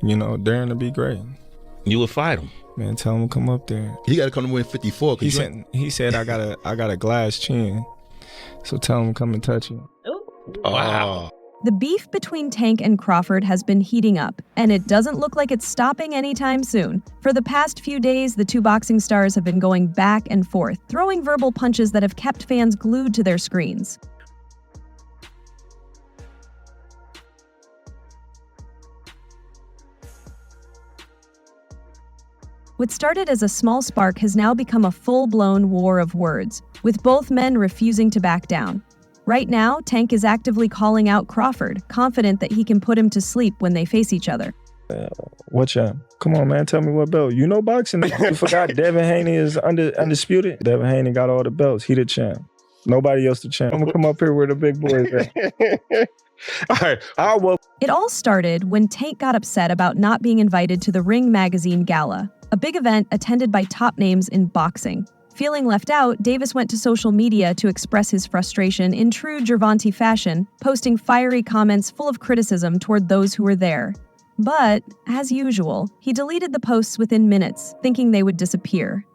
You know, daring to be great. You would fight him. Man, tell him to come up there. He got to come to win 54. He said I got a glass chin. So tell him to come and touch you. Wow. The beef between Tank and Crawford has been heating up, and it doesn't look like it's stopping anytime soon. For the past few days, the two boxing stars have been going back and forth, throwing verbal punches that have kept fans glued to their screens. What started as a small spark has now become a full-blown war of words, with both men refusing to back down. Right now, Tank is actively calling out Crawford, confident that he can put him to sleep when they face each other. What champ? Come on, man, tell me what belt. You know boxing. You forgot Devin Haney is undisputed. Devin Haney got all the belts. He the champ. Nobody else the champ. I'm gonna come up here where the big boys at. All right, It all started when Tank got upset about not being invited to the Ring Magazine Gala, a big event attended by top names in boxing. Feeling left out, Davis went to social media to express his frustration in true Gervonta fashion, posting fiery comments full of criticism toward those who were there. But, as usual, he deleted the posts within minutes, thinking they would disappear.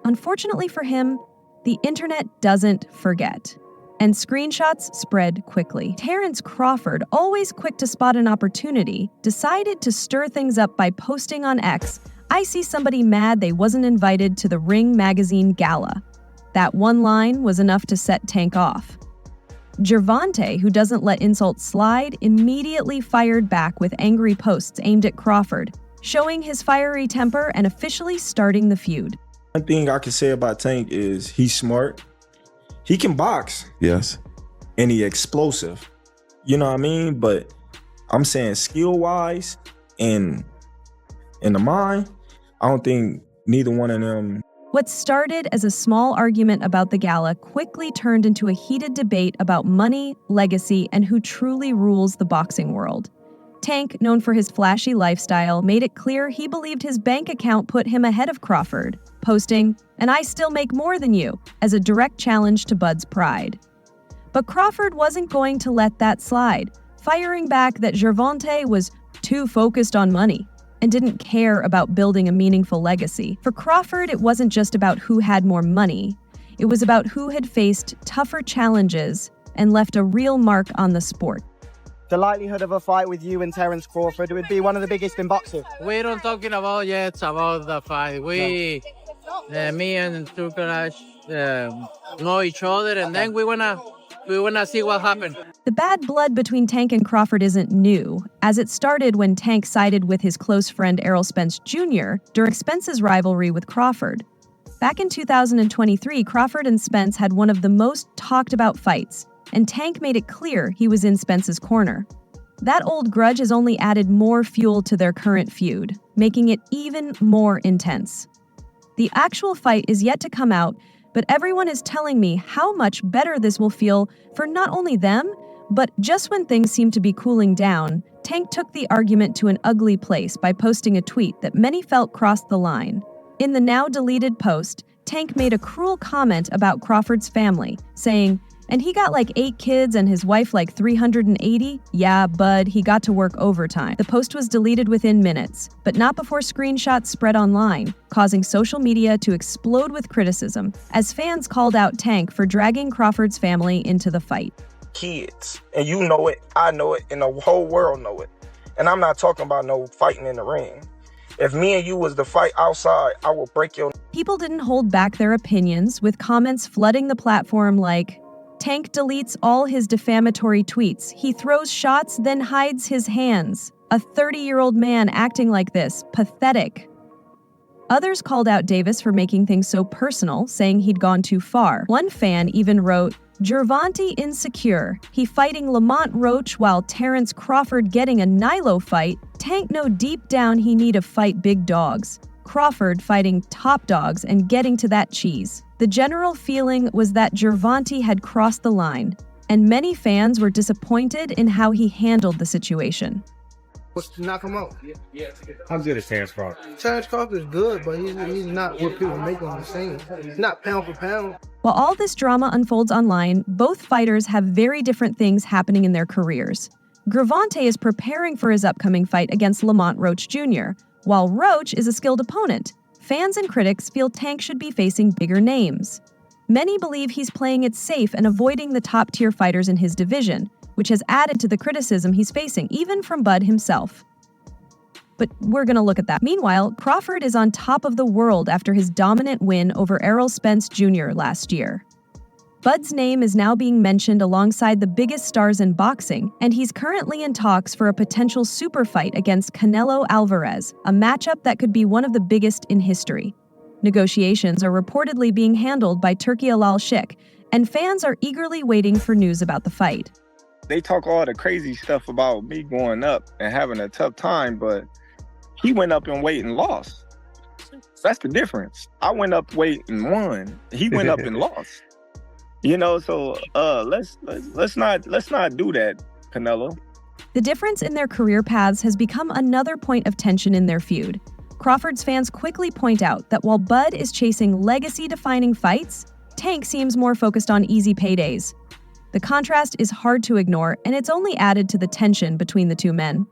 Unfortunately for him, the internet doesn't forget, and screenshots spread quickly. Terence Crawford, always quick to spot an opportunity, decided to stir things up by posting on X, "I see somebody mad they wasn't invited to the Ring Magazine Gala." That one line was enough to set Tank off. Gervonta, who doesn't let insults slide, immediately fired back with angry posts aimed at Crawford, showing his fiery temper and officially starting the feud. One thing I can say about Tank is he's smart. He can box. Yes. And he's explosive. You know what I mean? But I'm saying skill-wise and in the mind, I don't think neither one of them. What started as a small argument about the gala quickly turned into a heated debate about money, legacy, and who truly rules the boxing world. Tank, known for his flashy lifestyle, made it clear he believed his bank account put him ahead of Crawford, posting, "And I still make more than you," as a direct challenge to Bud's pride. But Crawford wasn't going to let that slide, firing back that Gervonta was too focused on money and didn't care about building a meaningful legacy. For Crawford, it wasn't just about who had more money. It was about who had faced tougher challenges and left a real mark on the sport. The likelihood of a fight with you and Terence Crawford would be one of the biggest in boxing. We don't talking about yet about the fight. Me and Tukaraj know each other, and then we wanna see what happens. The bad blood between Tank and Crawford isn't new, as it started when Tank sided with his close friend Errol Spence Jr. during Spence's rivalry with Crawford. Back in 2023, Crawford and Spence had one of the most talked about fights, and Tank made it clear he was in Spence's corner. That old grudge has only added more fuel to their current feud, making it even more intense. The actual fight is yet to come out, but everyone is telling me how much better this will feel for not only them, but just when things seem to be cooling down, Tank took the argument to an ugly place by posting a tweet that many felt crossed the line. In the now deleted post, Tank made a cruel comment about Crawford's family, saying, "And he got like 8 kids and his wife like 380? Yeah, bud, he got to work overtime." The post was deleted within minutes, but not before screenshots spread online, causing social media to explode with criticism, as fans called out Tank for dragging Crawford's family into the fight. Kids, and you know it, I know it, and the whole world know it. And I'm not talking about no fighting in the ring. If me and you was to fight outside, I will break your... People didn't hold back their opinions, with comments flooding the platform like, "Tank deletes all his defamatory tweets. He throws shots, then hides his hands. A 30-year-old man acting like this. Pathetic." Others called out Davis for making things so personal, saying he'd gone too far. One fan even wrote, "Gervonta insecure. He fighting Lamont Roach while Terence Crawford getting a Nilo fight. Tank know deep down he need to fight big dogs. Crawford fighting top dogs and getting to that cheese." The general feeling was that Gervonta had crossed the line, and many fans were disappointed in how he handled the situation. Knock him out. How good is Terence Crawford? Terence Crawford is good, but he's not what people make him seem. He's not pound for pound. While all this drama unfolds online, both fighters have very different things happening in their careers. Gervonta is preparing for his upcoming fight against Lamont Roach Jr., while Roach is a skilled opponent. Fans and critics feel Tank should be facing bigger names. Many believe he's playing it safe and avoiding the top-tier fighters in his division, which has added to the criticism he's facing, even from Bud himself. But we're going to look at that. Meanwhile, Crawford is on top of the world after his dominant win over Errol Spence Jr. last year. Bud's name is now being mentioned alongside the biggest stars in boxing, and he's currently in talks for a potential super fight against Canelo Alvarez, a matchup that could be one of the biggest in history. Negotiations are reportedly being handled by Turki Al-Sheikh, and fans are eagerly waiting for news about the fight. They talk all the crazy stuff about me going up and having a tough time, but he went up in weight and lost. That's the difference. I went up weight and won. He went up and lost. You know, so let's not do that, Canelo. The difference in their career paths has become another point of tension in their feud. Crawford's fans quickly point out that while Bud is chasing legacy-defining fights, Tank seems more focused on easy paydays. The contrast is hard to ignore, and it's only added to the tension between the two men.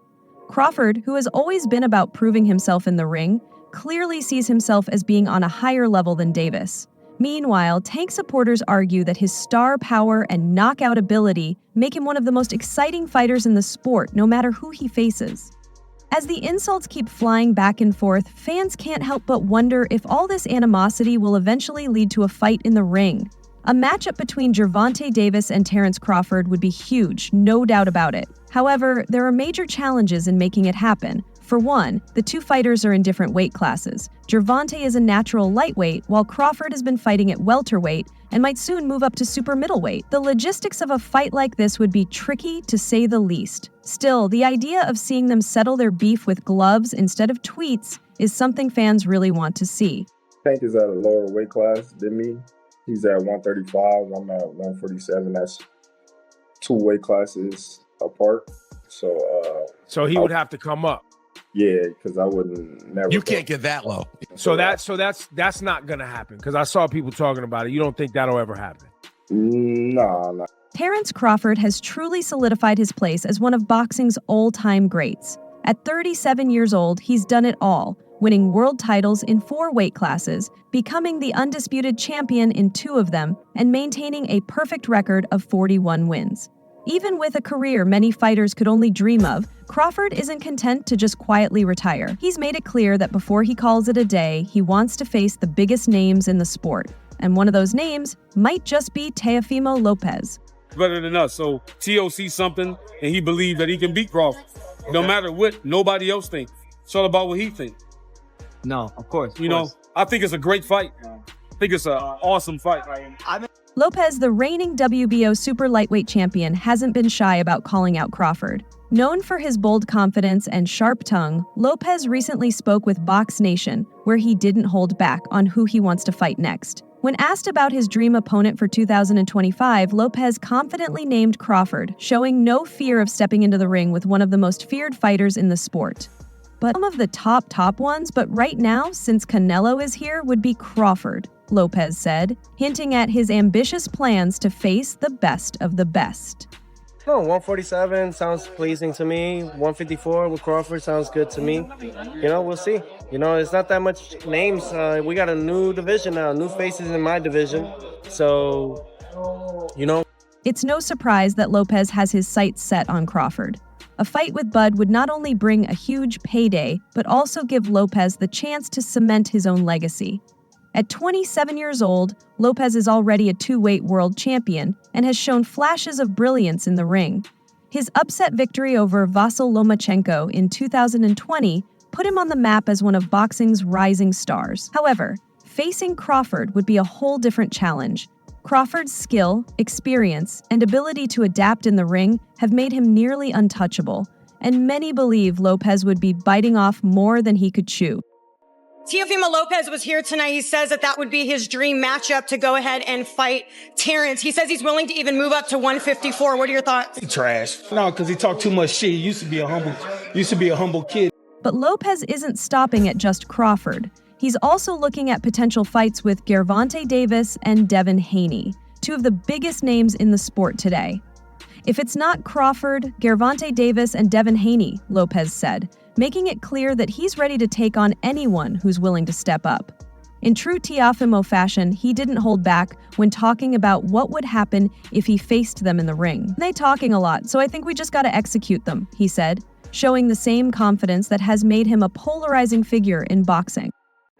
Crawford, who has always been about proving himself in the ring, clearly sees himself as being on a higher level than Davis. Meanwhile, Tank supporters argue that his star power and knockout ability make him one of the most exciting fighters in the sport, no matter who he faces. As the insults keep flying back and forth, fans can't help but wonder if all this animosity will eventually lead to a fight in the ring. A matchup between Gervonta Davis and Terence Crawford would be huge, no doubt about it. However, there are major challenges in making it happen. For one, the two fighters are in different weight classes. Gervonta is a natural lightweight, while Crawford has been fighting at welterweight and might soon move up to super middleweight. The logistics of a fight like this would be tricky, to say the least. Still, the idea of seeing them settle their beef with gloves instead of tweets is something fans really want to see. Tank is at a lower weight class than me. He's at 135, I'm at 147. That's 2 weight classes apart. So he would have to come up. Yeah, because I wouldn't never. You can't get that low. So that's not gonna happen, because I saw people talking about it. You don't think that'll ever happen? Nah. Terence Crawford has truly solidified his place as one of boxing's all-time greats. At 37 years old, he's done it all, winning world titles in 4 weight classes, becoming the undisputed champion in 2 of them, and maintaining a perfect record of 41 wins. Even with a career many fighters could only dream of, Crawford isn't content to just quietly retire. He's made it clear that before he calls it a day, he wants to face the biggest names in the sport. And one of those names might just be Teofimo Lopez. Better than us, so T.O. sees something and he believes that he can beat Crawford. No matter what nobody else thinks. It's all about what he thinks. No, of course. You know, I think it's a great fight. I think it's an awesome fight. Lopez, the reigning WBO super lightweight champion, hasn't been shy about calling out Crawford. Known for his bold confidence and sharp tongue, Lopez recently spoke with Box Nation, where he didn't hold back on who he wants to fight next. When asked about his dream opponent for 2025, Lopez confidently named Crawford, showing no fear of stepping into the ring with one of the most feared fighters in the sport. But some of the top ones, but right now, since Canelo is here, would be Crawford, Lopez said, hinting at his ambitious plans to face the best of the best. No, 147 sounds pleasing to me. 154 with Crawford sounds good to me. You know, we'll see. You know, it's not that much names. We got a new division now, new faces in my division. So, you know. It's no surprise that Lopez has his sights set on Crawford. A fight with Bud would not only bring a huge payday, but also give Lopez the chance to cement his own legacy. At 27 years old, Lopez is already a 2-weight world champion and has shown flashes of brilliance in the ring. His upset victory over Vasyl Lomachenko in 2020 put him on the map as one of boxing's rising stars. However, facing Crawford would be a whole different challenge. Crawford's skill, experience, and ability to adapt in the ring have made him nearly untouchable, and many believe Lopez would be biting off more than he could chew. Teofimo Lopez was here tonight. He says that would be his dream matchup to go ahead and fight Terence. He says he's willing to even move up to 154. What are your thoughts? He trash. No, because he talked too much shit. He used to be a humble kid. But Lopez isn't stopping at just Crawford. He's also looking at potential fights with Gervonta Davis and Devin Haney, 2 of the biggest names in the sport today. If it's not Crawford, Gervonta Davis, and Devin Haney, Lopez said, making it clear that he's ready to take on anyone who's willing to step up. In true Teofimo fashion, he didn't hold back when talking about what would happen if he faced them in the ring. They talking a lot, so I think we just gotta execute them, he said, showing the same confidence that has made him a polarizing figure in boxing.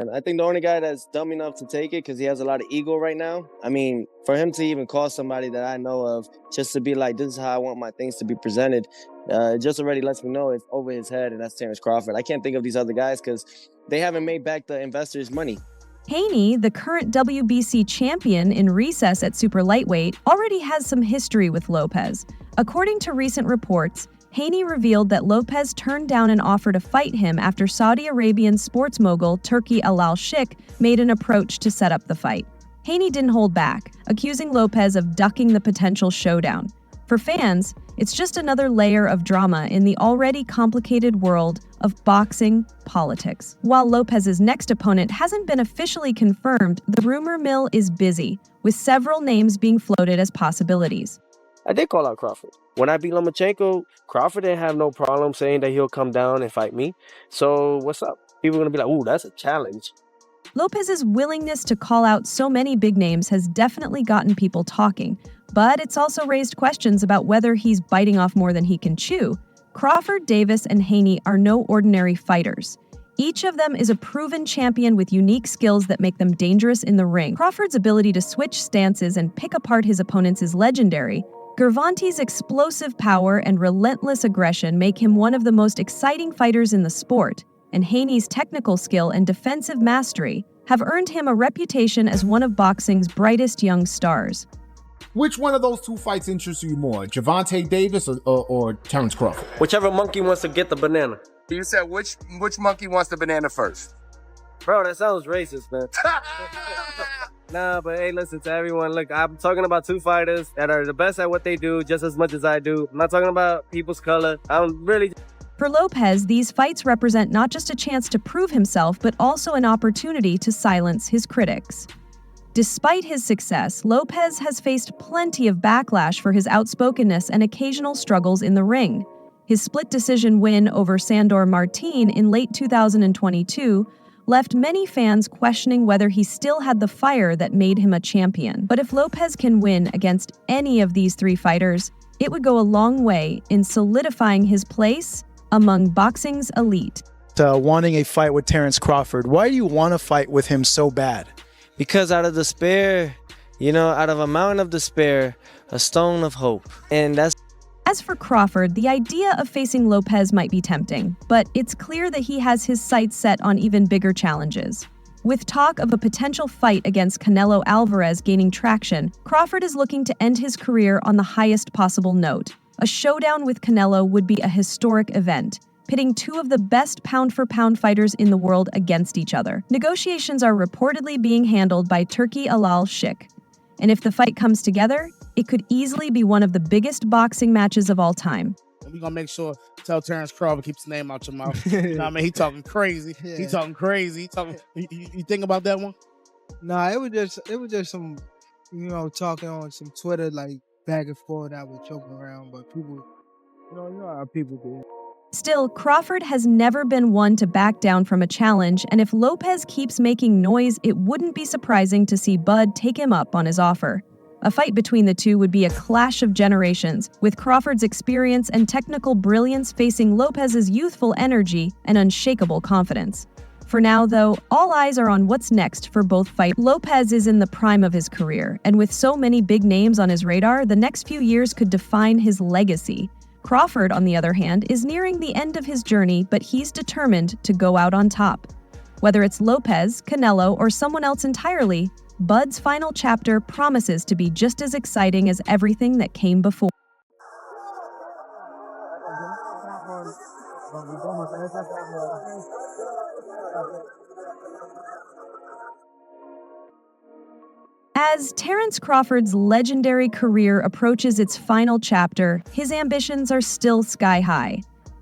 And I think the only guy that's dumb enough to take it, because he has a lot of ego right now. I mean, for him to even call somebody that I know of, just to be like, this is how I want my things to be presented, it just already lets me know it's over his head, and that's Terence Crawford. I can't think of these other guys because they haven't made back the investors' money. Haney, the current WBC champion in recess at super lightweight, already has some history with Lopez. According to recent reports, Haney revealed that Lopez turned down an offer to fight him after Saudi Arabian sports mogul Turki Al-Sheikh made an approach to set up the fight. Haney didn't hold back, accusing Lopez of ducking the potential showdown. For fans, it's just another layer of drama in the already complicated world of boxing politics. While Lopez's next opponent hasn't been officially confirmed, the rumor mill is busy, with several names being floated as possibilities. I did call out Crawford. When I beat Lomachenko, Crawford didn't have no problem saying that he'll come down and fight me. So what's up? People are going to be like, ooh, that's a challenge. Lopez's willingness to call out so many big names has definitely gotten people talking, but it's also raised questions about whether he's biting off more than he can chew. Crawford, Davis, and Haney are no ordinary fighters. Each of them is a proven champion with unique skills that make them dangerous in the ring. Crawford's ability to switch stances and pick apart his opponents is legendary. Gervonta's explosive power and relentless aggression make him one of the most exciting fighters in the sport, and Haney's technical skill and defensive mastery have earned him a reputation as one of boxing's brightest young stars. Which one of those two fights interests you more, Gervonta Davis or Terence Crawford? Whichever monkey wants to get the banana. You said which monkey wants the banana first? Bro, that sounds racist, man. Nah, but hey, listen to everyone. Look, I'm talking about two fighters that are the best at what they do just as much as I do. I'm not talking about people's color. I'm really... For Lopez, these fights represent not just a chance to prove himself, but also an opportunity to silence his critics. Despite his success, Lopez has faced plenty of backlash for his outspokenness and occasional struggles in the ring. His split decision win over Sandor Martin in late 2022 left many fans questioning whether he still had the fire that made him a champion. But if Lopez can win against any of these three fighters, it would go a long way in solidifying his place among boxing's elite. Wanting a fight with Terence Crawford, why do you want to fight with him so bad? Because out of despair, out of a mountain of despair, a stone of hope. And that's... As for Crawford, the idea of facing Lopez might be tempting, but it's clear that he has his sights set on even bigger challenges. With talk of a potential fight against Canelo Alvarez gaining traction, Crawford is looking to end his career on the highest possible note. A showdown with Canelo would be a historic event, pitting two of the best pound-for-pound fighters in the world against each other. Negotiations are reportedly being handled by Turki Al-Sheikh, and if the fight comes together, it could easily be one of the biggest boxing matches of all time. We're going to make sure, tell Terence Crawford, keep his name out your mouth. You know what I mean? He talking crazy. Yeah. He talking crazy. You think about that one? Nah, it was just some, talking on some Twitter, like back and forth. I was joking around, but people, you know how people do. Still, Crawford has never been one to back down from a challenge, and if Lopez keeps making noise, it wouldn't be surprising to see Bud take him up on his offer. A fight between the two would be a clash of generations, with Crawford's experience and technical brilliance facing Lopez's youthful energy and unshakable confidence. For now, though, all eyes are on what's next for both fights. Lopez is in the prime of his career, and with so many big names on his radar, the next few years could define his legacy. Crawford, on the other hand, is nearing the end of his journey, but he's determined to go out on top. Whether it's Lopez, Canelo, or someone else entirely, Bud's final chapter promises to be just as exciting as everything that came before. As Terence Crawford's legendary career approaches its final chapter, his ambitions are still sky high.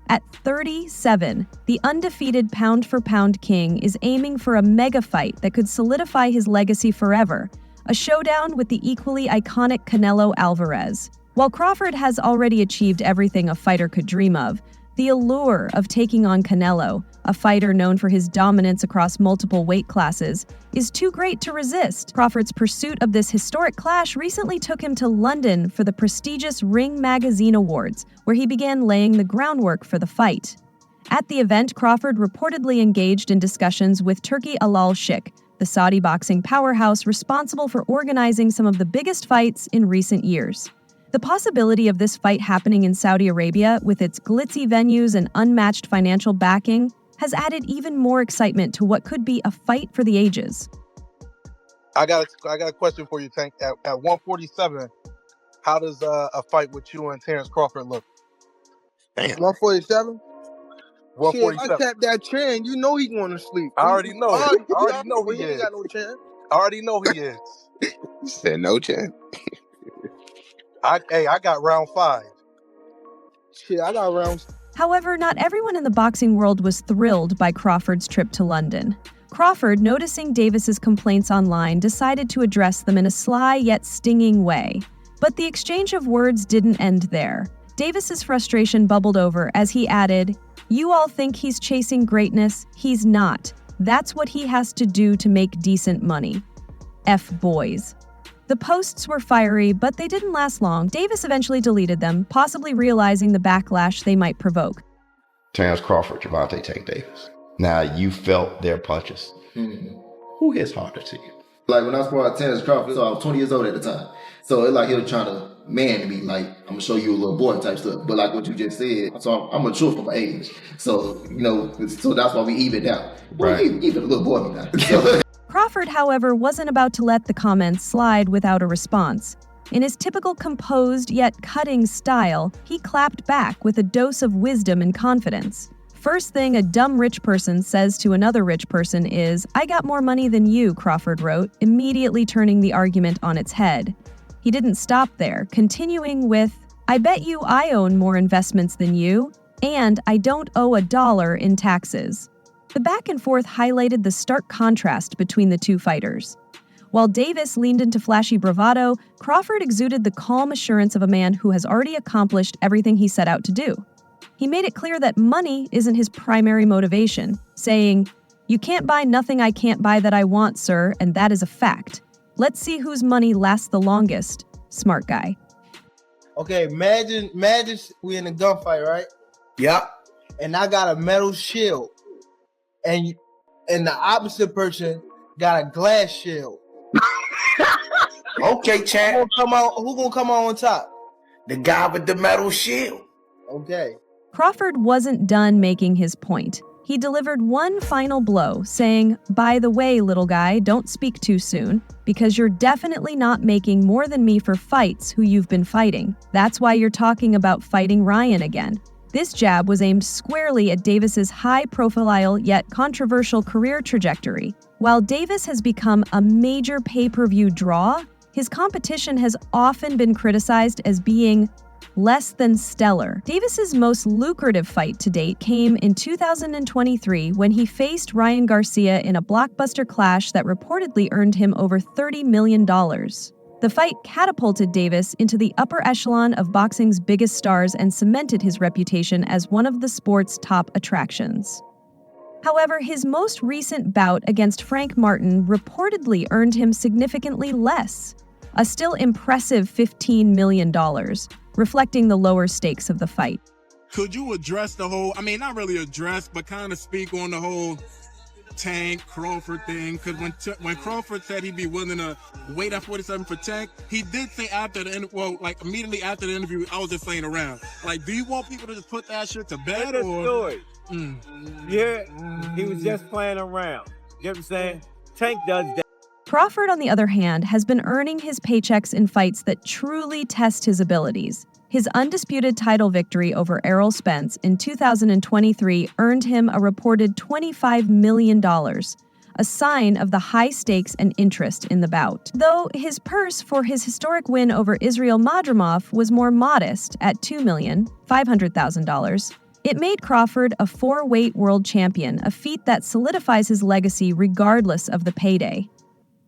At 37, the undefeated pound-for-pound king is aiming for a mega fight that could solidify his legacy forever, a showdown with the equally iconic Canelo Alvarez. While Crawford has already achieved everything a fighter could dream of, the allure of taking on Canelo, a fighter known for his dominance across multiple weight classes, is too great to resist. Crawford's pursuit of this historic clash recently took him to London for the prestigious Ring Magazine Awards, where he began laying the groundwork for the fight. At the event, Crawford reportedly engaged in discussions with Turki Al-Sheikh, the Saudi boxing powerhouse responsible for organizing some of the biggest fights in recent years. The possibility of this fight happening in Saudi Arabia, with its glitzy venues and unmatched financial backing, has added even more excitement to what could be a fight for the ages. I got a question for you, Tank. At 147, how does a fight with you and Terence Crawford look? 147? 147. Shit, I tapped that chin. You know he going to sleep. I already know. I already know he he ain't is. got no chance. I already know he is. You said no chance. I got round 5. Shit, I got rounds. However, not everyone in the boxing world was thrilled by Crawford's trip to London. Crawford, noticing Davis's complaints online, decided to address them in a sly yet stinging way. But the exchange of words didn't end there. Davis's frustration bubbled over as he added, "You all think he's chasing greatness. He's not. That's what he has to do to make decent money. F boys." The posts were fiery, but they didn't last long. Davis eventually deleted them, possibly realizing the backlash they might provoke. Terence Crawford, Gervonta Tank Davis. Now, you felt their punches. Who hits harder to you? Like when I sparred Terence Crawford, so I was 20 years old at the time. So it's like he was trying to man me, like, I'm gonna show you a little boy type stuff. But like what you just said, so I'm mature for my age. So, so that's why we evened out. Right. Even a little boy now. So. Crawford, however, wasn't about to let the comments slide without a response. In his typical composed yet cutting style, he clapped back with a dose of wisdom and confidence. First thing a dumb rich person says to another rich person is, "I got more money than you," Crawford wrote, immediately turning the argument on its head. He didn't stop there, continuing with, "I bet you I own more investments than you, and I don't owe $1 in taxes." The back and forth highlighted the stark contrast between the two fighters. While Davis leaned into flashy bravado, Crawford exuded the calm assurance of a man who has already accomplished everything he set out to do. He made it clear that money isn't his primary motivation, saying, "You can't buy nothing I can't buy that I want, sir, and that is a fact. Let's see whose money lasts the longest." Smart guy. Okay, imagine we in a gunfight, right? Yep. And I got a metal shield. And the opposite person got a glass shield. Okay, champ. Who gonna come on top? The guy with the metal shield. Okay. Crawford wasn't done making his point. He delivered one final blow, saying, "By the way, little guy, don't speak too soon, because you're definitely not making more than me for fights who you've been fighting. That's why you're talking about fighting Ryan again." This jab was aimed squarely at Davis's high-profile yet controversial career trajectory. While Davis has become a major pay-per-view draw, his competition has often been criticized as being less than stellar. Davis's most lucrative fight to date came in 2023 when he faced Ryan Garcia in a blockbuster clash that reportedly earned him over $30 million. The fight catapulted Davis into the upper echelon of boxing's biggest stars and cemented his reputation as one of the sport's top attractions. However, his most recent bout against Frank Martin reportedly earned him significantly less, a still impressive $15 million, reflecting the lower stakes of the fight. Could you address the whole, not really address, but kind of speak on the whole Tank Crawford thing? Because when Crawford said he'd be willing to wait at 47 for Tank, he did say after the immediately after the interview, I was just playing around. Like, do you want people to just put that shit to bed? Yeah, he was just playing around. You know what I'm saying? Tank does that. Crawford, on the other hand, has been earning his paychecks in fights that truly test his abilities. His undisputed title victory over Errol Spence in 2023 earned him a reported $25 million, a sign of the high stakes and interest in the bout. Though his purse for his historic win over Israel Madrimov was more modest at $2,500,000, it made Crawford a 4-weight world champion, a feat that solidifies his legacy regardless of the payday.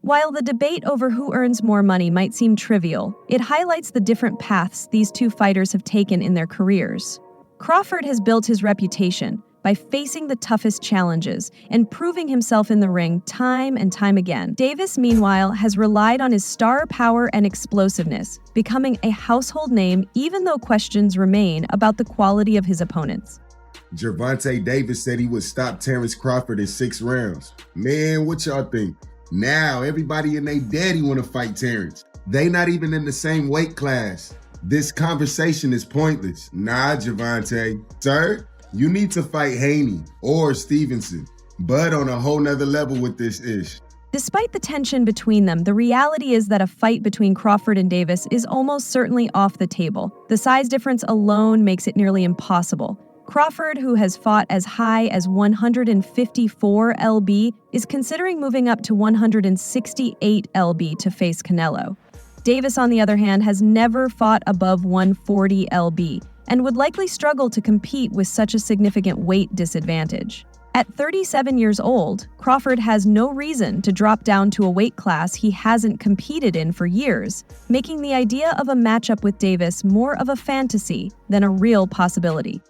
While the debate over who earns more money might seem trivial, it highlights the different paths these two fighters have taken in their careers. Crawford has built his reputation by facing the toughest challenges and proving himself in the ring time and time again. Davis, meanwhile, has relied on his star power and explosiveness, becoming a household name even though questions remain about the quality of his opponents. Gervonta Davis said he would stop Terence Crawford in 6 rounds. Man, what y'all think? Now everybody and they daddy want to fight Terence. They not even in the same weight class. This conversation is pointless. Nah, Gervonta. Sir, you need to fight Haney or Stevenson, but on a whole nother level with this ish. Despite the tension between them, the reality is that a fight between Crawford and Davis is almost certainly off the table. The size difference alone makes it nearly impossible. Crawford, who has fought as high as 154 lb, is considering moving up to 168 lb to face Canelo. Davis, on the other hand, has never fought above 140 lb and would likely struggle to compete with such a significant weight disadvantage. At 37 years old, Crawford has no reason to drop down to a weight class he hasn't competed in for years, making the idea of a matchup with Davis more of a fantasy than a real possibility.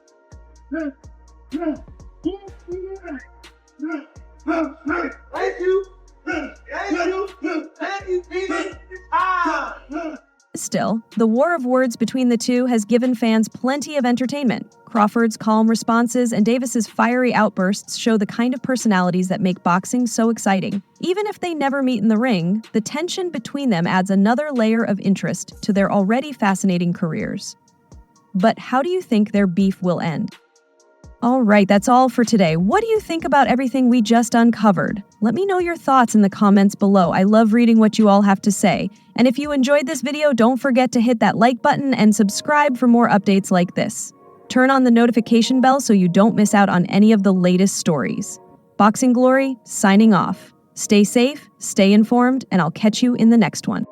Still, the war of words between the two has given fans plenty of entertainment. Crawford's calm responses and Davis's fiery outbursts show the kind of personalities that make boxing so exciting. Even if they never meet in the ring, the tension between them adds another layer of interest to their already fascinating careers. But how do you think their beef will end? All right, that's all for today. What do you think about everything we just uncovered? Let me know your thoughts in the comments below. I love reading what you all have to say. And if you enjoyed this video, don't forget to hit that like button and subscribe for more updates like this. Turn on the notification bell so you don't miss out on any of the latest stories. Boxing Glory, signing off. Stay safe, stay informed, and I'll catch you in the next one.